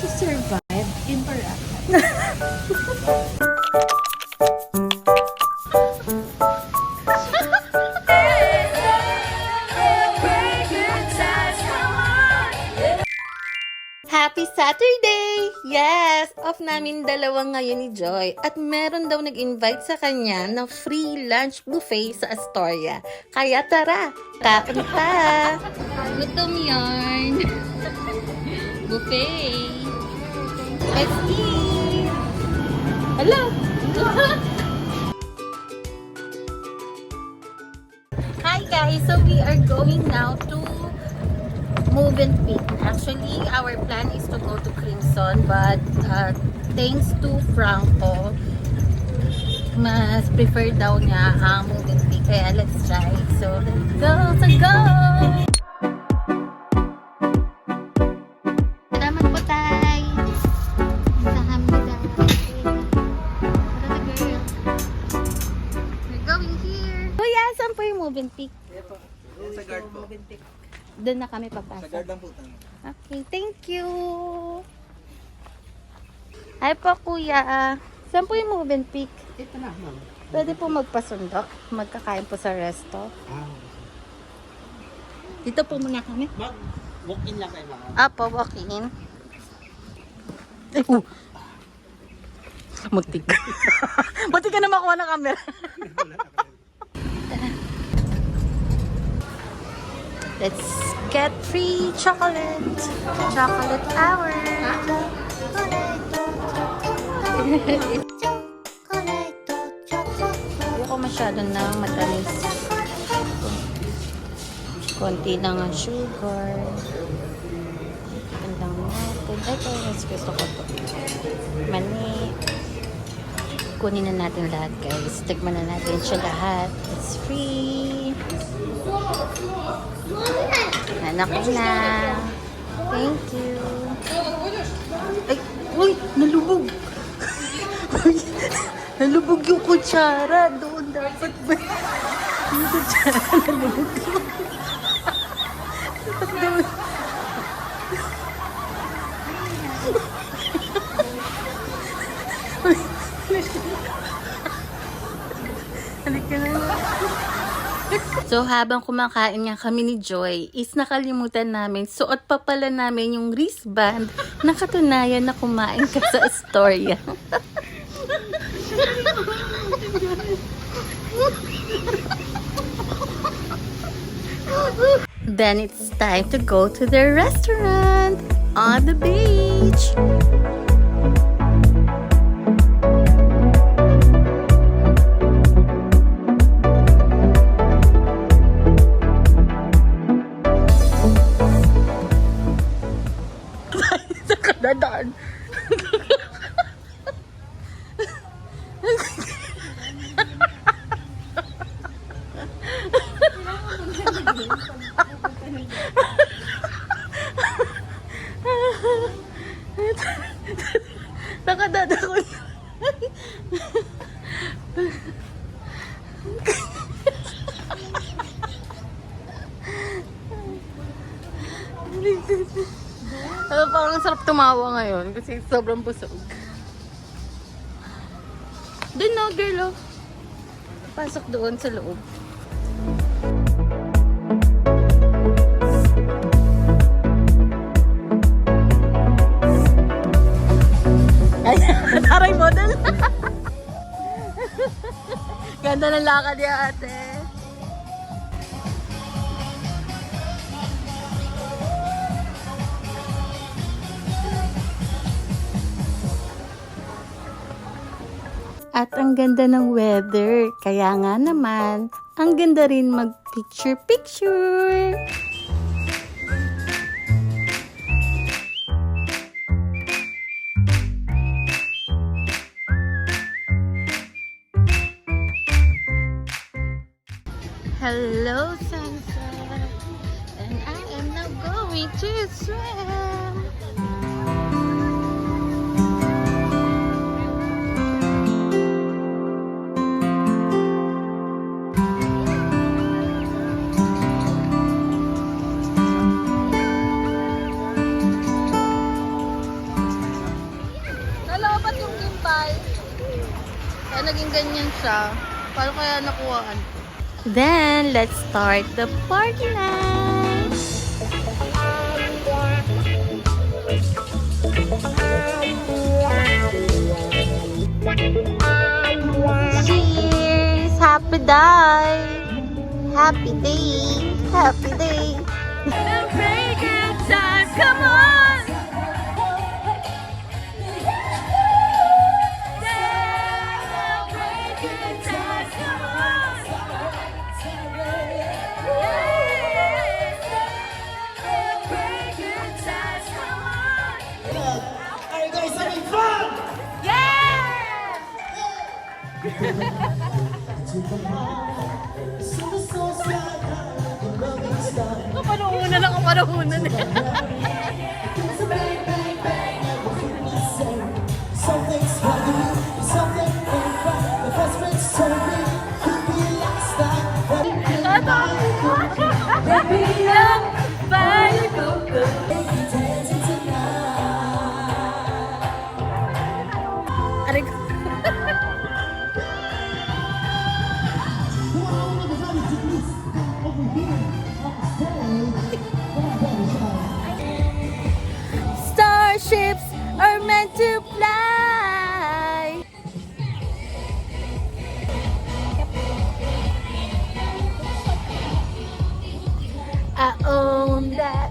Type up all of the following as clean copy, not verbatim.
to survive in Boracay. Happy Saturday! Yes! Off namin dalawa ngayon ni Joy at meron daw nag-invite sa kanya ng free lunch buffet sa Astoria. Kaya tara, kaon pa! Gutom yarn! Buffet! Let's eat! Hello! Hi guys! So we are going now to Movenpick. Actually, our plan is to go to Crimson, but thanks to Franco, mas prefer daw niya ang Movenpick. Kaya let's try. So, let's go! Let's go! Salamat po tayo! Saham mo tayo. We're going here. Kuya, saan po yung Movenpick? Sa guard po. Doon na kami papasok. Sa guard lang po tayo. Okay, thank you. Hi po, kuya. Saan po yung Movenpick? Ito na, ma'am. Pwede po magpasundo. Magkakain po sa resto. Dito po muna kami. Mag-walk-in lang kayo, ma'am. Apo, walk-in. Muntik. Muntik ka na makuha ng camera. Let's get free chocolate. Chocolate hour. Ayoko masyado na matamis. Konti lang ang sugar. Yan lang natin. Ay, mas gusto ko to. Mani. Kunin na natin lahat, guys. Tikman na natin siya lahat. It's free. Anak ko na. Thank you. Ay, uy, nalubog. Uy, nalubog yung kutsara. Doon dapat ba? Yung kutsara, nalubog yung. Doon. Halika na. So, habang kumakain nga kami ni Joy, is nakalimutan namin, suot pa pala namin yung wristband na katunayan na kumain ka sa Astoria. Then it's time to go to the restaurant on the beach. Dadaan. Nakadada ko. Parang sarap tumawa ngayon kasi sobrang busog. Doon no, girl, oh. Pasok doon sa loob. Ay, taray model. Ganda ng lakad niya, ate. At ang ganda ng weather, kaya nga naman, ang ganda rin mag-picture-picture. Hello, sunset, and I am now going to swim. Kaya naging ganyan siya. Paano kaya nakuhaan? Then, let's start the party night! Cheers! Happy day! Happy day! Happy day! Celebrate good time! Come on! Celebrate good time! Come on! Celebrate good times! Come on! Are you guys having fun? Yeah! Kapanahunan na kapanahunan eh. Something's happening, something ain't right. The best friends told me could be last night. Happy up, bye, go, go. Dancing tonight. Aray ko. Starships are meant to fly. I own that.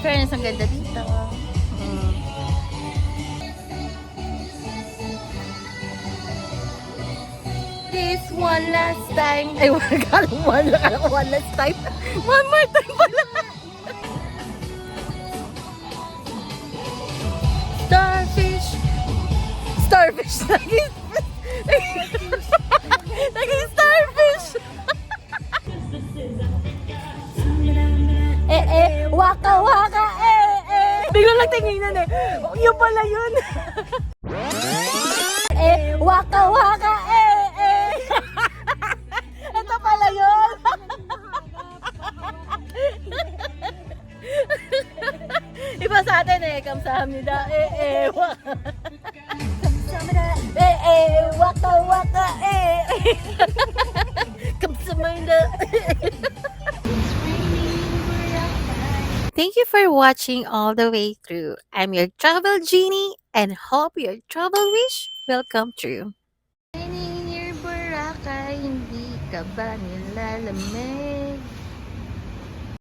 Fairness, ang ganda dito. This one last time. Ay, one last time. One more time pala. Starfish. Starfish. Naging starfish. Waka waka, Biglang nagtinginan eh. Yung pala yun. Waka waka, Ito pala yun. Iba sa atin eh. Kamsahamnida, waka. Kamsahamnida, waka waka, Kamsahamnida. Thank you for watching all the way through. I'm your travel genie and hope your travel wish will come true. Raining in your Boracay, hindi ka ba nilalamig?